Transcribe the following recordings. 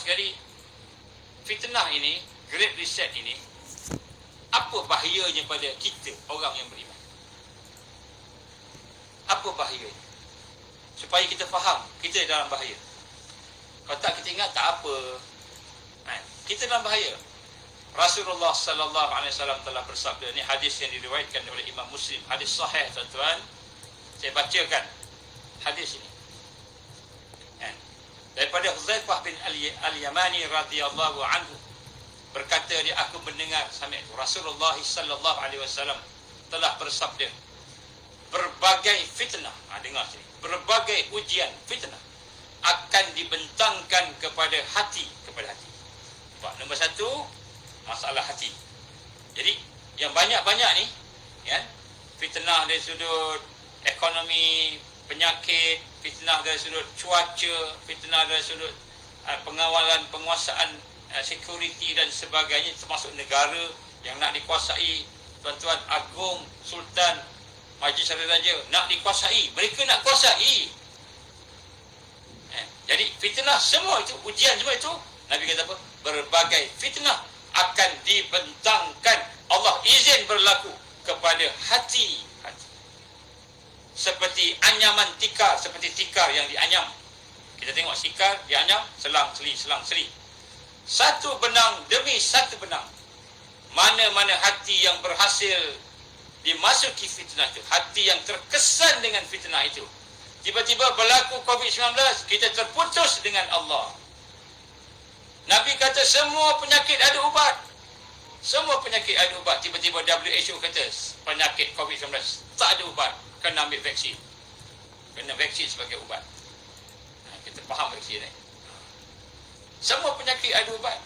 sekali, fitnah ini, Great Reset ini, apa bahayanya pada kita orang yang beriman? Apa bahayanya? Supaya kita faham, kita dalam bahaya. Kalau tak kita ingat, tak apa. Kita dalam bahaya. Rasulullah sallallahu alaihi wasallam telah bersabda, ini hadis yang diriwayatkan oleh Imam Muslim, hadis sahih tuan-tuan. Saya bacakan hadis ini. Daripada Huzaifah bin Al-Yamani radhiyallahu anhu, berkata dia, aku mendengar sampai Rasulullah sallallahu alaihi wasallam telah bersabda, berbagai fitnah, dengar sini, berbagai ujian fitnah akan dibentangkan kepada hati. Nombor satu, masalah hati. Jadi yang banyak-banyak ni, fitnah dari sudut ekonomi, penyakit, fitnah dari sudut cuaca, fitnah dari sudut pengawalan, penguasaan, security dan sebagainya, termasuk negara yang nak dikuasai, tuan-tuan agung, sultan, majlis raja nak dikuasai, mereka nak kuasai. Jadi fitnah semua itu, ujian semua itu, Nabi kata apa? Berbagai fitnah akan dibentangkan, Allah izin berlaku kepada hati. Seperti anyaman tikar, seperti tikar yang dianyam. Kita tengok tikar dianyam, selang seli. Satu benang demi satu benang. Mana-mana hati yang berhasil dimasuki fitnah itu, hati yang terkesan dengan fitnah itu, tiba-tiba berlaku COVID-19, kita terputus dengan Allah. Nabi kata semua penyakit ada ubat. Semua penyakit ada ubat. Tiba-tiba WHO kata penyakit COVID-19 tak ada ubat, kena ambil vaksin. Kena vaksin sebagai ubat. Kita faham vaksin ni. Semua penyakit ada ubat.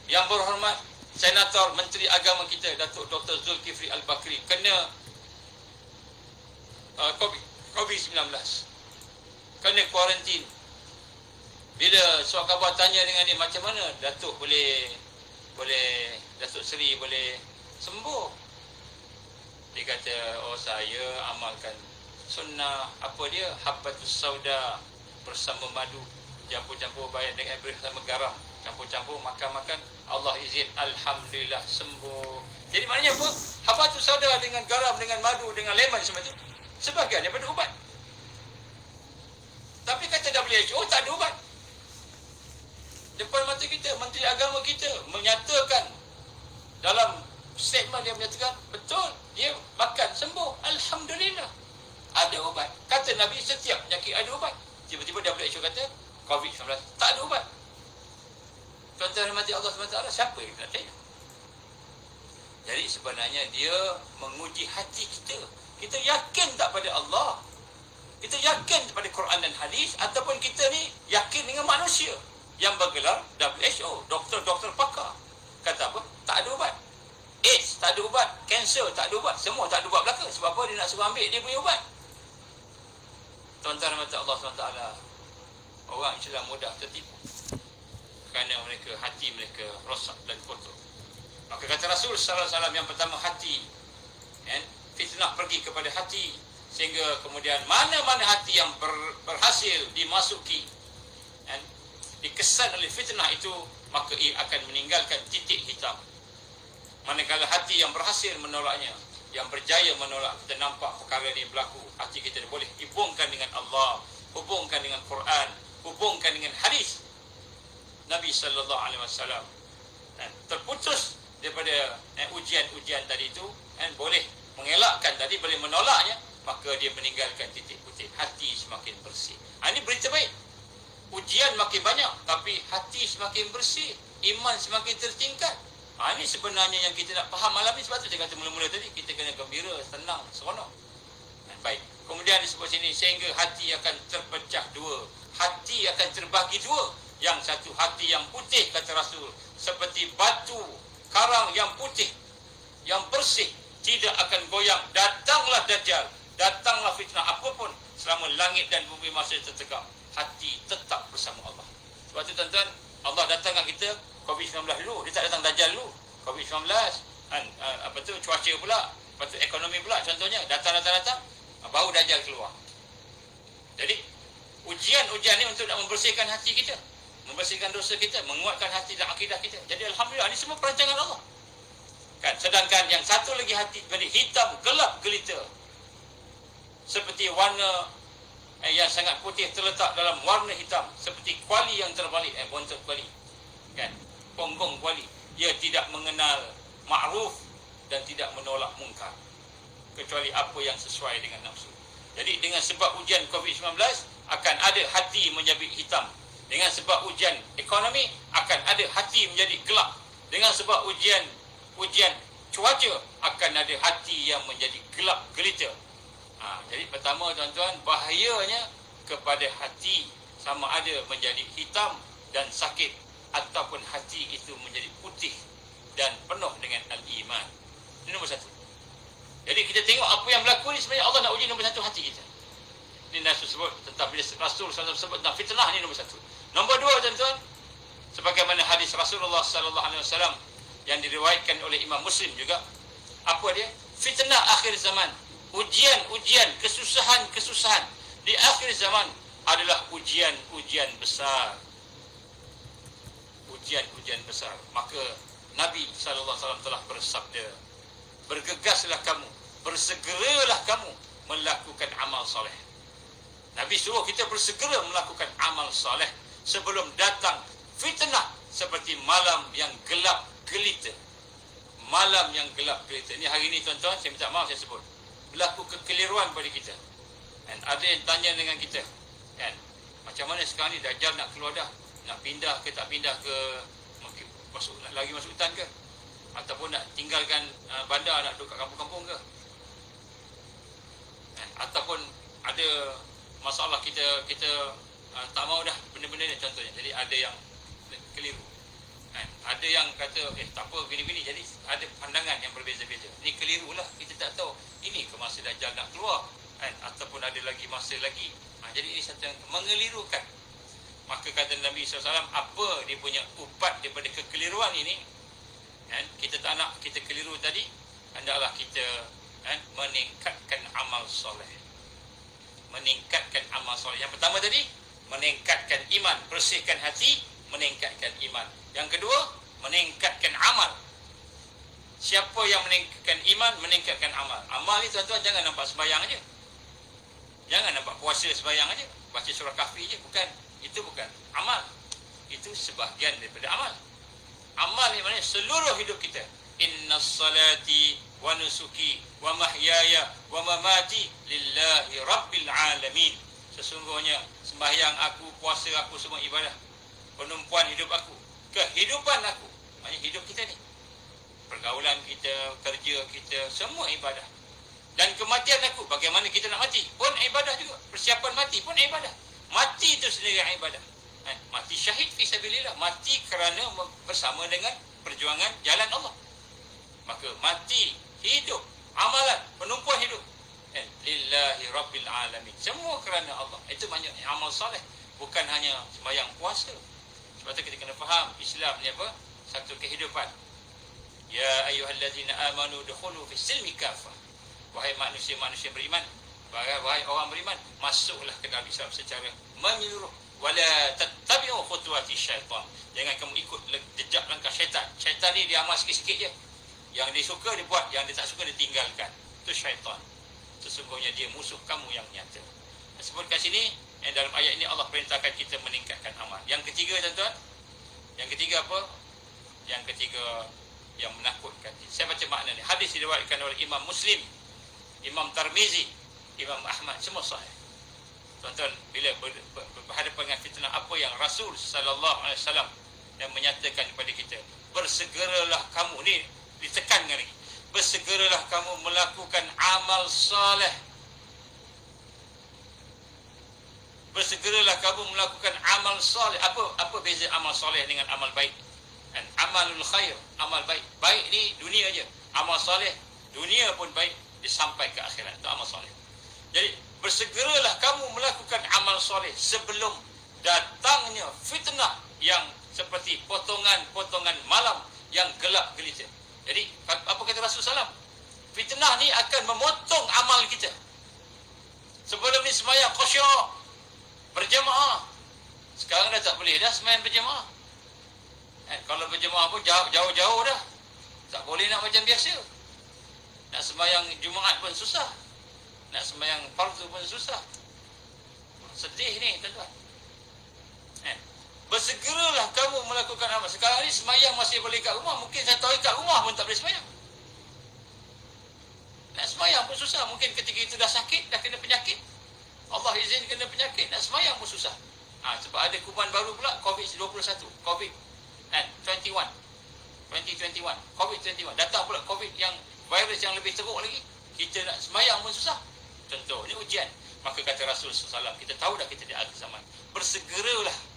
Yang berhormat Senator Menteri Agama kita, Datuk Dr. Zulkifli Al-Bakri, kena COVID-19. Kena kuarantin. Bila surat khabar tanya dengan dia, macam mana Datuk boleh Datuk Seri boleh sembuh? Dia kata, saya amalkan sunnah, apa dia, habbatus sauda bersama madu, campur-campur bayar dengan air bersama garam, campur-campur makan-makan, Allah izin, alhamdulillah sembuh. Jadi maknanya apa? Habbatus sauda dengan garam, dengan madu, dengan lemon semua itu sebagian daripada ubat. Tapi kata WHO tak ada ubat. Depan mata kita, Menteri Agama kita menyatakan dalam statement, dia menyatakan betul, dia makan sembuh, alhamdulillah, ada ubat. Kata Nabi, setiap penyakit ada ubat. Tiba-tiba WHO kata COVID-19 tak ada ubat. Tuan-tuan rahmati Allah SWT, siapa yang nak tanya? Jadi sebenarnya dia menguji hati kita. Kita yakin tak pada Allah? Kita yakin pada Quran dan hadis, ataupun kita ni yakin dengan manusia yang bergelar WHO, doktor-doktor pakar. Kata apa? Tak ada ubat. AIDS tak ada ubat, kanser tak ada ubat, semua tak ada ubat belaka. Sebab apa? Dia nak suruh ambil dia punya ubat. Tuan-tuan rahmat Allah SWT, orang Islam mudah tertipu kerana hati mereka rosak dan kotor. Maka kata Rasul sallallahu alaihi wasallam, yang pertama hati, fitnah pergi kepada hati, sehingga kemudian mana-mana hati yang berhasil dimasuki, dikesan oleh fitnah itu, maka ia akan meninggalkan titik hitam. Manakala hati yang berhasil menolaknya, yang berjaya menolak, kita nampak perkara ini berlaku, hati kita boleh hubungkan dengan Allah, hubungkan dengan Quran, hubungkan dengan hadis Nabi sallallahu alaihi wasallam, terputus daripada ujian-ujian tadi itu, boleh mengelakkan tadi, boleh menolaknya, maka dia meninggalkan titik putih, hati semakin bersih. Ini berita baik. Ujian makin banyak, tapi hati semakin bersih, iman semakin tertingkat. Ini sebenarnya yang kita nak faham malam ni. Sebab tu saya kata mula-mula tadi, kita kena gembira, tenang, seronok. Baik. Kemudian disebut sini, sehingga hati akan terpecah dua. Hati akan terbagi dua. Yang satu hati yang putih, kata Rasul, seperti batu karang yang putih, yang bersih, tidak akan goyang. Datanglah Dajjal, datanglah fitnah apapun, selama langit dan bumi masih tertegak, hati tetap bersama Allah. Sebab tu tuan-tuan, Allah datangkan kita COVID-19 dulu, dia tak datang Dajjal dulu. COVID-19, cuaca pula, lepas tu ekonomi pula, contohnya datang, baru Dajjal keluar. Jadi ujian-ujian ni untuk nak membersihkan hati kita. membersihkan dosa kita, menguatkan hati dan akidah kita. Jadi alhamdulillah, ini semua perancangan Allah. Kan, sedangkan yang satu lagi hati jadi hitam, gelap gelita. Seperti warna yang sangat putih terletak dalam warna hitam, seperti kuali yang terbalik, bontot kuali. Kan? Ponggong kuali. Ia tidak mengenal ma'ruf dan tidak menolak mungkar, kecuali apa yang sesuai dengan nafsu. Jadi dengan sebab ujian COVID-19 akan ada hati menjadi hitam. Dengan sebab ujian ekonomi akan ada hati menjadi gelap. Dengan sebab ujian cuaca akan ada hati yang menjadi gelap gelita. Jadi pertama tuan-tuan, bahayanya kepada hati sama ada menjadi hitam dan sakit ataupun hati itu menjadi putih dan penuh dengan al-iman. Ini nombor satu. Jadi kita tengok apa yang berlaku ni, sebenarnya Allah nak uji nombor satu hati kita. Ini Rasul sebut tentang, bila Rasul SAW sebut tentang fitnah, ni nombor satu. Nombor dua tuan-tuan, sebagaimana hadis Rasulullah SAW yang diriwayatkan oleh Imam Muslim juga, apa dia? Fitnah akhir zaman, ujian-ujian, kesusahan-kesusahan di akhir zaman adalah ujian-ujian besar. Ujian-ujian besar. Maka Nabi SAW telah bersabda, bergegaslah kamu, bersegeralah kamu melakukan amal soleh. Nabi suruh kita bersegera melakukan amal soleh sebelum datang fitnah seperti malam yang gelap gelita. Malam yang gelap gelita. Ini hari ini tuan-tuan, saya minta maaf saya sebut, berlaku kekeliruan pada kita. Dan ada yang tanya dengan kita, kan, macam mana sekarang ni Dajjal nak keluar dah? Nak pindah ke tak pindah ke, lagi masuk hutan ke? Ataupun nak tinggalkan bandar, nak duduk kat kampung-kampung ke? Ataupun ada masalah kita tak mau dah benda-benda ni contohnya. Jadi ada yang keliru. Ada yang kata tak apa gini-gini. Jadi ada pandangan yang berbeza-beza. Ini keliru lah, kita tak tahu ini ke masa Dajjal nak keluar, ataupun ada lagi masa lagi. Jadi ini satu yang mengelirukan. Maka kata Nabi SAW, apa dia punya ubat daripada kekeliruan ini, kita tak nak kita keliru tadi, hendaklah kita meningkatkan amal soleh. Meningkatkan amal soleh. Yang pertama tadi, meningkatkan iman, bersihkan hati, meningkatkan iman. Yang kedua, meningkatkan amal. Siapa yang meningkatkan iman, meningkatkan amal. Amal ni tuan-tuan jangan nampak sembahyang aja. Jangan nampak puasa sembahyang aja, baca surah kahfi je, bukan. Itu bukan amal. Itu sebahagian daripada amal. Amal ni maknanya seluruh hidup kita. Innas salati wa nusuki wa mahyaya wa mamati lillahi rabbil alamin. Sesungguhnya sembahyang aku, puasa aku semua ibadah. Penumpuan hidup aku, kehidupan aku, maknanya hidup kita ni, pergaulan kita, kerja kita, semua ibadah. Dan kematian aku, bagaimana kita nak mati pun ibadah juga. Persiapan mati pun ibadah. Mati itu sendiri ibadah. Mati syahid fisabilillah, mati kerana bersama dengan perjuangan jalan Allah. Maka mati, hidup, amalan, penumpuan hidup, lillahi rabbil alamin, semua kerana Allah. Itu maknanya amal soleh, bukan hanya sembahyang puasa. Sebab tu kita kena faham Islam ni apa? Satu kehidupan. Ya ayyuhallazina amanu dukhulu fis silmi kafah. Wahai manusia-manusia beriman, wahai orang beriman, masuklah ke dalam Islam secara menyeluruh. Wala tattabi'u khutuwati syaitan. Jangan kamu ikut jejak langkah syaitan. Syaitan ni dia amal sikit-sikit je. Yang dia suka dia buat, yang dia tak suka dia tinggalkan. Itu syaitan. Sesungguhnya dia musuh kamu yang nyata. Sebut kat sini, dalam ayat ini Allah perintahkan kita meningkatkan amal. Yang ketiga tuan-tuan, yang ketiga apa? Yang ketiga yang menakutkan. Saya baca makna ni. Hadis diriwayatkan oleh Imam Muslim, Imam Tirmizi, Imam Ahmad, semua sahih. Tuan-tuan, bila berhadapan dengan fitnah, apa yang Rasul sallallahu alaihi wasallam yang menyatakan kepada kita, bersegeralah kamu, ni ditekankan lagi, bersegeralah kamu melakukan amal soleh. Bersegeralah kamu melakukan amal soleh. Apa beza amal soleh dengan amal baik? Amalul khair, amal baik. Baik ni dunia aja. Amal soleh dunia pun baik, sampai ke akhirat. Itu amal soleh. Jadi bersegeralah kamu melakukan amal soleh sebelum datangnya fitnah yang seperti potongan-potongan malam yang gelap gelita. Jadi apa kata Rasulullah SAW? Fitnah ni akan memotong amal kita. Sebelum ni sembahyang khusyuk, berjamaah, Sekarang dah tak boleh dah sembahyang berjemaah. Kalau berjemaah pun jauh-jauh dah. Tak boleh nak macam biasa. Nak sembahyang Jumaat pun susah. Nak sembahyang fardu pun susah. Sedih ni tuan-tuan. Bersegeralah kamu melakukan amal. Sekarang ni sembahyang masih boleh kat rumah. Mungkin saya tahu kat rumah pun tak boleh sembahyang. Nak sembahyang pun susah. Mungkin ketika itu dah sakit, dah kena penyakit. Allah izin kena penyakit. Nak sembahyang pun susah. Sebab ada kuman baru pula, COVID-21. COVID-21. COVID-21. Datang pula COVID yang virus yang lebih teruk lagi. Kita nak sembahyang pun susah. Contoh, ini ujian. Maka kata Rasul SAW, kita tahu dah kita di akhir zaman. Bersegeralah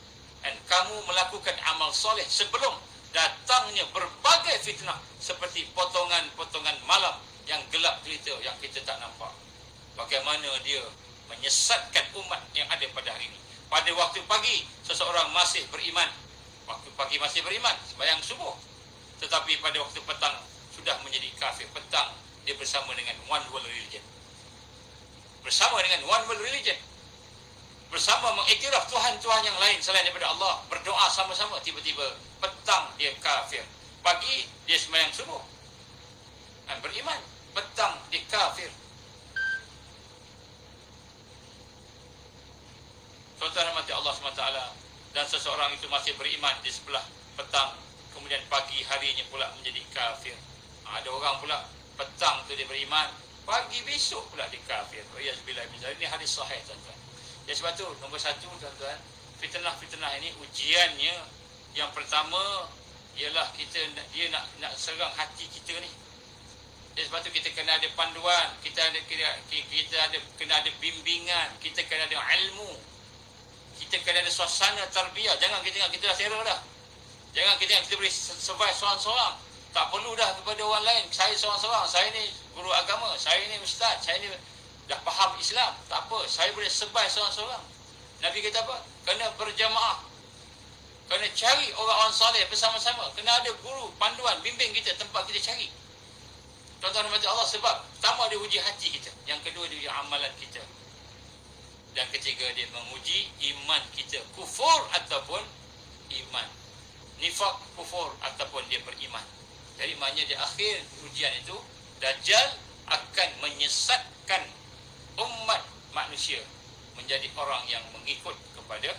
kamu melakukan amal soleh sebelum datangnya berbagai fitnah seperti potongan-potongan malam yang gelap gelita yang kita tak nampak. Bagaimana dia menyesatkan umat yang ada pada hari ini. Pada waktu pagi, seseorang masih beriman. Waktu pagi masih beriman, sembahyang subuh. Tetapi pada waktu petang, sudah menjadi kafir. Petang, dia bersama dengan one world religion. Bersama dengan one world religion. Bersama mengiktiraf Tuhan-Tuhan yang lain selain daripada Allah. Berdoa sama-sama. Tiba-tiba petang dia kafir. Pagi dia sembahyang subuh. Beriman. Petang dia kafir. Tuan-tuan rahmati Allah SWT. Dan seseorang itu masih beriman di sebelah petang. Kemudian pagi harinya pula menjadi kafir. Ada orang pula petang tu dia beriman. Pagi besok pula dia kafir. Ini hadis sahih tuan-tuan. Ya, sebab tu nombor satu tuan-tuan, fitnah-fitnah ini ujiannya yang pertama ialah dia nak serang hati kita ni. Ya, sebab tu kita kena ada panduan, kita kena ada bimbingan, kita kena ada ilmu, kita kena ada suasana tarbiyah. Jangan kita ingat kita dah terror dah. Jangan kita ingat kita boleh survive seorang-seorang. Tak perlu dah kepada orang lain. Saya seorang-seorang, saya ni guru agama, saya ni ustaz, saya ni dah faham Islam. Tak apa, saya boleh survive seorang-seorang. Nabi kata apa? Kena berjamaah. Kena cari orang-orang soleh bersama-sama. Kena ada guru, panduan, bimbing kita, tempat kita cari. Tuan-tuan rahmati Allah, sebab pertama dia uji hati kita. Yang kedua dia uji amalan kita. Dan ketiga dia menguji iman kita. Kufur ataupun iman. Nifak, kufur ataupun dia beriman. Jadi maknanya di akhir ujian itu, Dajjal akan menyesatkan umat manusia menjadi orang yang mengikut kepada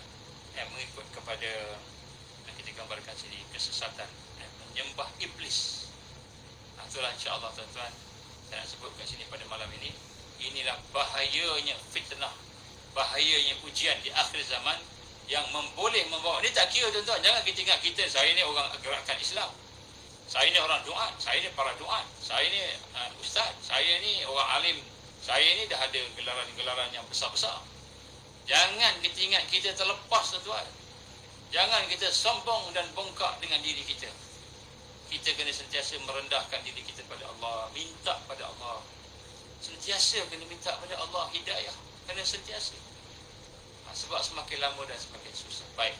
yang kita gambarkan sini kesesatan, menyembah iblis. Itulah insya-Allah tuan-tuan saya nak sebut kat sini pada malam ini. Inilah bahayanya fitnah, bahayanya ujian di akhir zaman yang boleh membawa. Ini tak kira tuan-tuan, jangan kita ingat saya ni orang gerakan Islam. Saya ni orang duat, saya ni para duat, saya ni ustaz, saya ni orang alim. Saya ni dah ada gelaran-gelaran yang besar-besar. Jangan kita ingat kita terlepas tuan-tuan. Jangan kita sombong dan bongkak dengan diri kita. Kita kena sentiasa merendahkan diri kita pada Allah. Minta pada Allah. Sentiasa kena minta pada Allah hidayah. Kena sentiasa. Sebab semakin lama dan semakin susah. Baik.